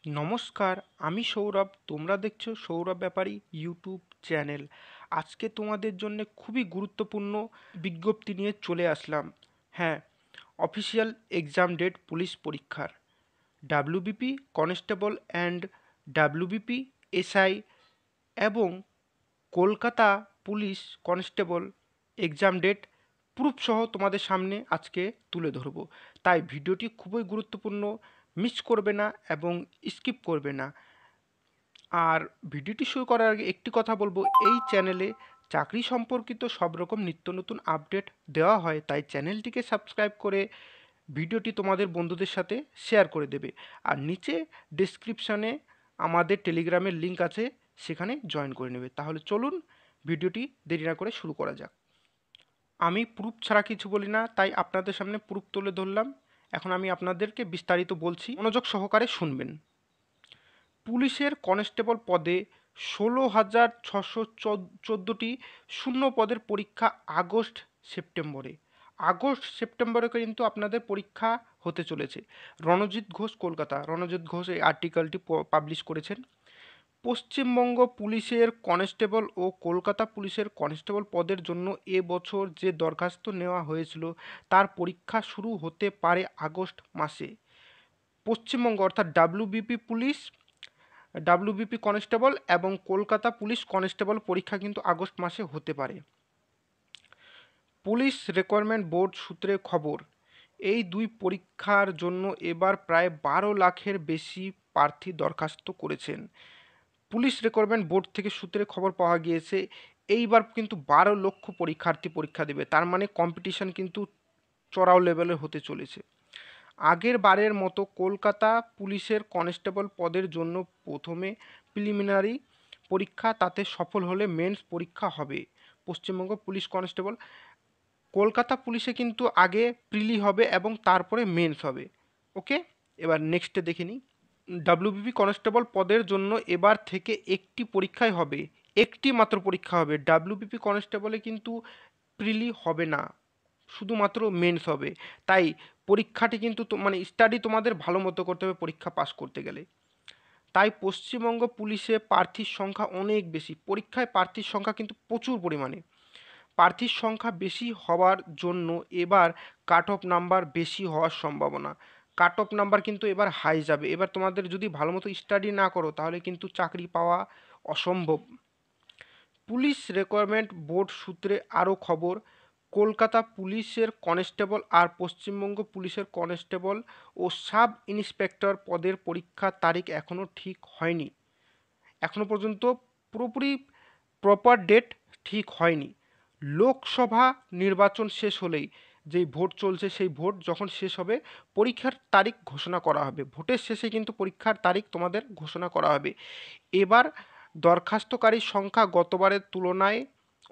নমস্কার, আমি সৌরভ। তোমরা দেখছো সৌরভ ব্যাপারী ইউটিউব চ্যানেল। আজকে তোমাদের জন্য খুবই গুরুত্বপূর্ণ বিজ্ঞপ্তি নিয়ে চলে আসলাম। হ্যাঁ, অফিসিয়াল এক্সাম ডেট পুলিশ পরীক্ষার WBP constable and WBP SI এবং Kolkata police constable exam date proof সহ তোমাদের সামনে আজকে তুলে ধরবো। তাই ভিডিওটি খুবই গুরুত্বপূর্ণ, মিস করবে না এবং স্কিপ করবে না। আর ভিডিওটি শুরু করার আগে একটি কথা বলবো, এই চ্যানেলে চাকরি সম্পর্কিত সব রকম নিত্য নতুন আপডেট দেওয়া হয়, তাই চ্যানেলটিকে সাবস্ক্রাইব করে ভিডিওটি তোমাদের বন্ধুদের সাথে শেয়ার করে দেবে। আর নিচে ডেসক্রিপশানে আমাদের টেলিগ্রামের লিঙ্ক আছে, সেখানে জয়েন করে নেবে। তাহলে চলুন ভিডিওটি দেরি না করে শুরু করা যাক। আমি প্রুফ ছাড়া কিছু বলি না, তাই আপনাদের সামনে প্রুফ তুলে ধরলাম। এখন আমি আপনাদেরকে বিস্তারিত বলছি, মনোযোগ সহকারে শুনবেন। পুলিশের কনস্টেবল পদে 16,614টি শূন্য পদের পরীক্ষা আগস্ট সেপ্টেম্বরে কিন্তু আপনাদের পরীক্ষা হতে চলেছে। রণজিৎ ঘোষ, কলকাতা। রণজিৎ ঘোষ এই আর্টিকেলটি পাবলিশ করেছেন। পশ্চিমবঙ্গ পুলিশের কনস্টেবল ও কলকাতা পুলিশের কনস্টেবল পদের জন্য এবছর যে দরখাস্ত নেওয়া হয়েছিল তার পরীক্ষা শুরু হতে পারে আগস্ট মাসে। পশ্চিমবঙ্গ অর্থাৎ ডাব্লিউবিপি কনস্টেবল এবং কলকাতা পুলিশ কনস্টেবল পরীক্ষা কিন্তু আগস্ট মাসে হতে পারে। পুলিশ রিক্রুটমেন্ট বোর্ড সূত্রে খবর, এই দুই পরীক্ষার জন্য এবার প্রায় 12 লাখের বেশি প্রার্থী দরখাস্ত করেছেন। পুলিশ রিক্রুটমেন্ট বোর্ড থেকে সূত্রে খবর পাওয়া গিয়েছে এইবার কিন্তু 12 লক্ষ পরীক্ষার্থী পরীক্ষা দেবে। তার মানে কম্পিটিশন কিন্তু চড়াও লেভেলের হতে চলেছে। আগের বারের মতো কলকাতা পুলিশের কনস্টেবল পদের জন্য প্রথমে প্রিলিমিনারি পরীক্ষা, তাতে সফল হলে মেন্স পরীক্ষা হবে। পশ্চিমবঙ্গ পুলিশ কনস্টেবল, কলকাতা পুলিশে কিন্তু আগে প্রিলি হবে এবং তারপরে মেন্স হবে। ওকে, এবার নেক্সটে দেখে নিই। ডাব্লিউবিপি কনস্টেবল পদের জন্য এবার থেকে একটি পরীক্ষাই হবে, একটি মাত্র পরীক্ষা হবে। ডাব্লিউবিপি কনস্টেবলে কিন্তু প্রিলি হবে না, শুধুমাত্র মেন্স হবে। তাই পরীক্ষাটি কিন্তু মানে স্টাডি তোমাদের ভালো মতো করতে হবে পরীক্ষা পাস করতে গেলে। তাই পশ্চিমবঙ্গ পুলিশে প্রার্থীর সংখ্যা অনেক বেশি, পরীক্ষায় প্রার্থীর সংখ্যা কিন্তু প্রচুর পরিমাণে। প্রার্থীর সংখ্যা বেশি হওয়ার জন্য এবার কাট অফ নাম্বার বেশি হওয়ার সম্ভাবনা। কাট অফ নাম্বার কিন্তু এবার হাই যাবে। এবার তোমাদের যদি ভালো মতো স্টাডি না করো তাহলে কিন্তু চাকরি পাওয়া অসম্ভব। পুলিশ রিক্রুটমেন্ট বোর্ড সূত্রে আরও খবর, কলকাতা পুলিশের কনস্টেবল আর পশ্চিমবঙ্গ পুলিশের কনস্টেবল ও সাব ইন্সপেক্টর পদের পরীক্ষার তারিখ এখনও ঠিক হয়নি। এখনও পর্যন্ত পুরোপুরি প্রপার ডেট ঠিক হয়নি। লোকসভা নির্বাচন শেষ হলেই, যেই ভোট চলছে সেই ভোট যখন শেষ হবে পরীক্ষার তারিখ ঘোষণা করা হবে। ভোটের শেষে কিন্তু পরীক্ষার তারিখ তোমাদের ঘোষণা করা হবে। এবার দরখাস্তকারীর সংখ্যা গতবারের তুলনায়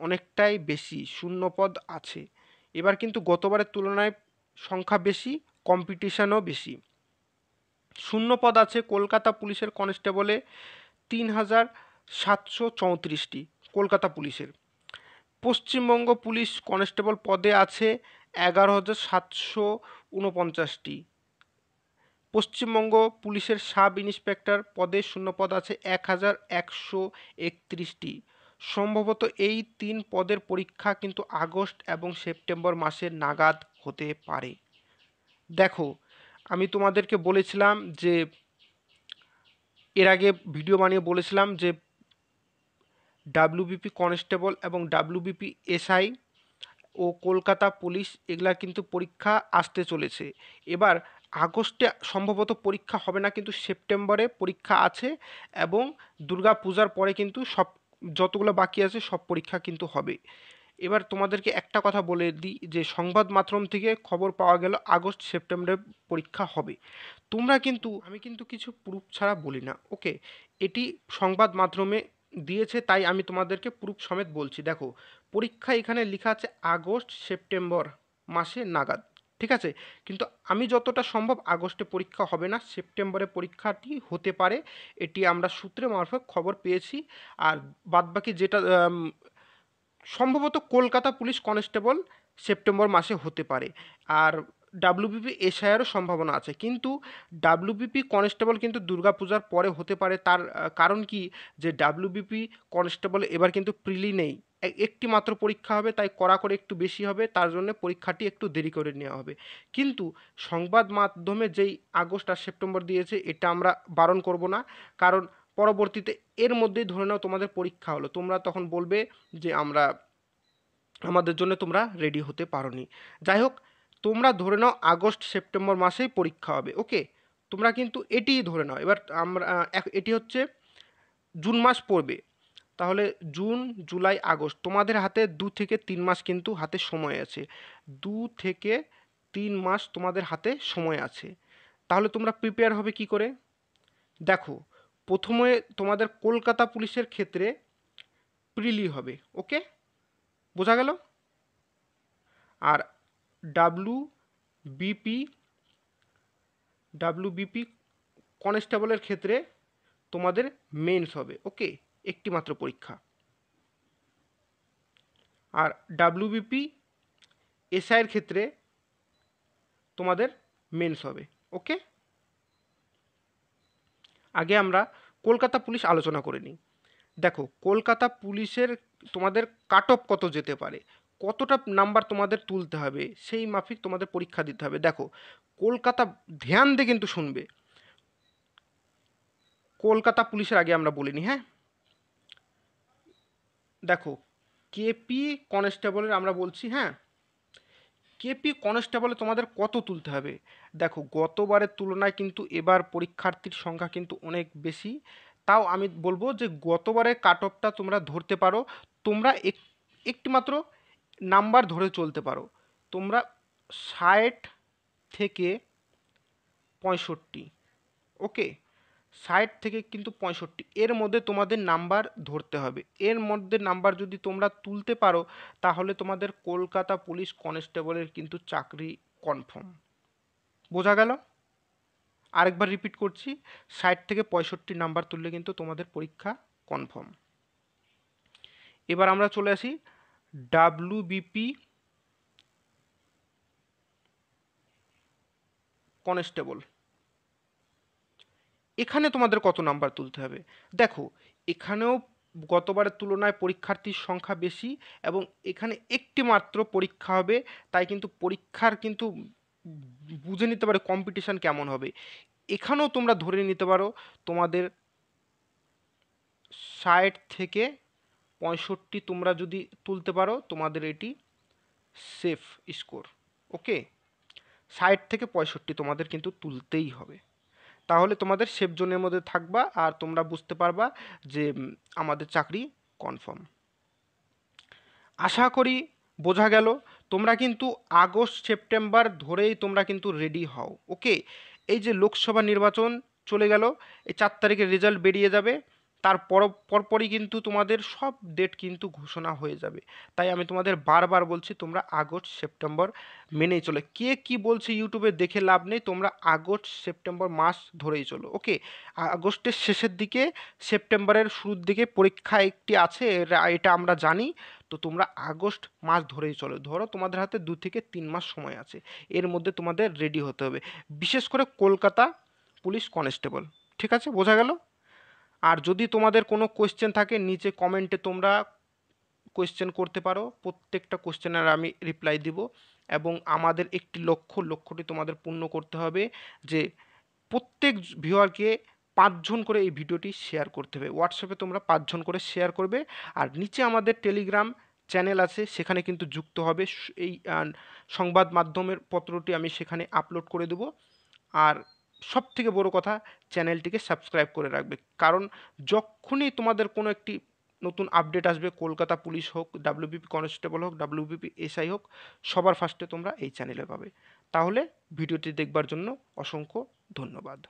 অনেকটাই বেশি, শূন্যপদ আছে। এবার কিন্তু গতবারের তুলনায় সংখ্যা বেশি, কম্পিটিশনও বেশি। শূন্যপদ আছে কলকাতা পুলিশের কনস্টেবলে 3,734টি কলকাতা পুলিশের। পশ্চিমবঙ্গ পুলিশ কনস্টেবল পদে আছে 11,749টি। পশ্চিমবঙ্গ পুলিশের সাব ইন্সপেক্টর পদে শূন্যপদ আছে 1,131টি। সম্ভবত এই 3 পদের পরীক্ষা কিন্তু আগস্ট এবং সেপ্টেম্বর মাসের নাগাদ হতে পারে। দেখো, আমি তোমাদেরকে বলেছিলাম যে এর আগে ভিডিও বানিয়ে বলেছিলাম যে ডাব্লিউবিপি কনস্টেবল এবং ডাব্লিউবিপি এসআই ও কলকাতা পুলিশ এগুলা কিন্তু পরীক্ষা আসতে চলেছে। এবার আগস্টে সম্ভবত পরীক্ষা হবে না, কিন্তু সেপ্টেম্বরে পরীক্ষা আছে এবং দুর্গা পূজার পরে কিন্তু সব যতগুলো বাকি আছে সব পরীক্ষা কিন্তু হবে। এবার তোমাদেরকে একটা কথা বলে দিই যে সংবাদ মাধ্যম থেকে খবর পাওয়া গেল আগস্ট সেপ্টেম্বরে পরীক্ষা হবে। তোমরা কিন্তু, আমি কিন্তু কিছু প্রুফ ছাড়া বলি না, ওকে? এটি সংবাদ মাধ্যমে দিয়েছে তাই আমি তোমাদেরকে প্রুফ সমেত বলছি। দেখো, পরীক্ষা এখানে লেখা আছে আগস্ট সেপ্টেম্বর মাসে নাগাদ, ঠিক আছে? কিন্তু আমি যতটা সম্ভব আগস্টে পরীক্ষা হবে না, সেপ্টেম্বরে পরীক্ষাটি হতে পারে, এটি আমরা সূত্রে মারফত খবর পেয়েছি। আর বাদবাকি যেটা সম্ভবত কলকাতা পুলিশ কনস্টেবল সেপ্টেম্বর মাসে হতে পারে। আর ডাব্লিউবিপি এসআইয়েরও সম্ভাবনা আছে, কিন্তু ডাব্লিউবিপি কনস্টেবল কিন্তু দুর্গাপূজার পরে হতে পারে। তার কারণ কি, যে ডাব্লিউবিপি কনস্টেবল এবার কিন্তু প্রিলি নেই, একটি মাত্র পরীক্ষা হবে, তাই কড়াকড়ি একটু বেশি হবে, তার জন্য পরীক্ষাটি একটু দেরি করে নেওয়া হবে। কিন্তু সংবাদ মাধ্যমে যেই আগস্ট আর সেপ্টেম্বর দিয়েছে, এটা আমরা বারণ করব না, কারণ পরবর্তীতে এর মধ্যেই ধরে নাও তোমাদের পরীক্ষা হলো, তোমরা তখন বলবে যে আমাদের জন্য তোমরা রেডি হতে পারোনি। যাই হোক, তোমরা ধরে নাও আগস্ট সেপ্টেম্বর মাসেই পরীক্ষা হবে, ওকে? তোমরা কিন্তু এটিই ধরে নাও। এবার আমরা এটি হচ্ছে জুন মাস পড়বে, তাহলে জুন জুলাই আগস্ট তোমাদের হাতে 2 থেকে 3 মাস কিন্তু হাতে সময় আছে। 2 থেকে 3 মাস তোমাদের হাতে সময় আছে। তাহলে তোমরা প্রিপেয়ার হবে কি করে? দেখো, প্রথমে তোমাদের কলকাতা পুলিশের ক্ষেত্রে প্রিলি হবে, ওকে? বোঝা গেল? আর ডাব্লু বিপি ডাব্লিউবিপি কনস্টেবলের ক্ষেত্রে তোমাদের মেন্স হবে, ওকে? একটি মাত্র পরীক্ষা। আর ডাব্লিউবিপি এসআইয়ের ক্ষেত্রে তোমাদের মেন্স হবে, ওকে? আগে আমরা কলকাতা পুলিশ আলোচনা করে নিই। দেখো, কলকাতা পুলিশের তোমাদের কাট অফ কত যেতে পারে, কতটা নাম্বার তোমাদের তুলতে হবে, সেই মাফিক তোমাদের পরীক্ষা দিতে হবে। দেখো, কলকাতা, ধ্যান দিয়ে কিন্তু শুনবে, কলকাতা পুলিশের আগে আমরা বলিনি, হ্যাঁ? দেখো, কেপি কনস্টেবলের আমরা বলছি, হ্যাঁ? কেপি কনস্টেবলে তোমাদের কত তুলতে হবে? দেখো, গতবারের তুলনায় কিন্তু এবার পরীক্ষার্থীর সংখ্যা কিন্তু অনেক বেশি। তাও আমি বলবো যে গতবারের কাট অফটা তোমরা ধরতে পারো, তোমরা একটি মাত্র নাম্বার ধরে চলতে পারো। তোমরা 60 থেকে 65, ওকে? 60 থেকে কিন্তু 65 এর মধ্যে তোমাদের নাম্বার ধরতে হবে। এর মধ্যে নাম্বার যদি তোমরা তুলতে পারো, তাহলে তোমাদের কলকাতা পুলিশ কনস্টেবলের কিন্তু চাকরি কনফার্ম। বোঝা গেল? আরেকবার রিপিট করছি, 60 থেকে 65 নাম্বার তুললে কিন্তু তোমাদের পরীক্ষা কনফার্ম। এবার আমরা চলে আসি ডাব্লিউবিপি কনস্টেবল। এখানে তোমাদের কত নাম্বার তুলতে হবে? দেখো, এখানেও গতবারের তুলনায় পরীক্ষার্থীর সংখ্যা বেশি, এবং এখানে একটি মাত্র পরীক্ষা হবে, তাই কিন্তু পরীক্ষার কিন্তু বুঝে নিতে পারো কম্পিটিশান কেমন হবে। এখানেও তোমরা ধরে নিতে পারো তোমাদের 60 থেকে 65 তোমরা যদি তুলতে পারো, তোমাদের এটি সেফ স্কোর, ওকে? 60 থেকে 65 তোমাদের কিন্তু তুলতেই হবে, তাহলে তোমাদের সেফ জোনের মধ্যে থাকবা, আর তোমরা বুঝতে পারবা যে আমাদের চাকরি কনফার্ম। আশা করি বোঝা গেল। তোমরা কিন্তু আগস্ট সেপ্টেম্বর ধরেই তোমরা কিন্তু রেডি হও, ওকে? এই যে লোকসভা নির্বাচন চলে গেল, এই 4 তারিখের রেজাল্ট বেরিয়ে যাবে, তার পরপরই কিন্তু তোমাদের সব ডেট কিন্তু ঘোষণা হয়ে যাবে। তাই আমি তোমাদের বারবার বলছি, তোমরা আগস্ট সেপ্টেম্বর মেনেই চলো। কে কি বলছে ইউটিউবে দেখে লাভ নেই, তোমরা আগস্ট সেপ্টেম্বর মাস ধরেই চলো, ওকে? আগস্টের শেষের দিকে, সেপ্টেম্বরের শুরুর দিকে পরীক্ষা একটি আছে, এটা আমরা জানি। তো তোমরা আগস্ট মাস ধরেই চলো, ধরো তোমাদের হাতে 2 থেকে 3 মাস সময় আছে, এর মধ্যে তোমাদের রেডি হতে হবে, বিশেষ করে কলকাতা পুলিশ কনস্টেবল। ঠিক আছে, বোঝা গেল? আর যদি তোমাদের কোনো কোয়েশ্চেন থাকে, নিচে কমেন্টে তোমরা কোয়েশ্চেন করতে পারো, প্রত্যেকটা কোয়েশ্চেনের আমি রিপ্লাই দিব। এবং আমাদের একটি লক্ষ্যটি তোমাদের পূর্ণ করতে হবে, যে প্রত্যেক ভিউয়ারকে 5 জন করে এই ভিডিওটি শেয়ার করতে হবে। হোয়াটসঅ্যাপে তোমরা 5 জন করে শেয়ার করবে, আর নিচে আমাদের টেলিগ্রাম চ্যানেল আছে, সেখানে কিন্তু যুক্ত হবে। এই সংবাদ মাধ্যমের পত্রটি আমি সেখানে আপলোড করে দেবো। আর সব থেকে বড় কথা, চ্যানেলটিকে সাবস্ক্রাইব করে রাখবে, কারণ যখনই তোমাদের কোনো একটি নতুন আপডেট আসবে, কলকাতা পুলিশ হোক, ডাব্লিউবিপি কনস্টেবল হোক, ডাব্লিউবিপি এসআই হোক, সবার ফার্স্টে তোমরা এই চ্যানেলে পাবে। তাহলে ভিডিওটি দেখবার জন্য অসংখ্য ধন্যবাদ।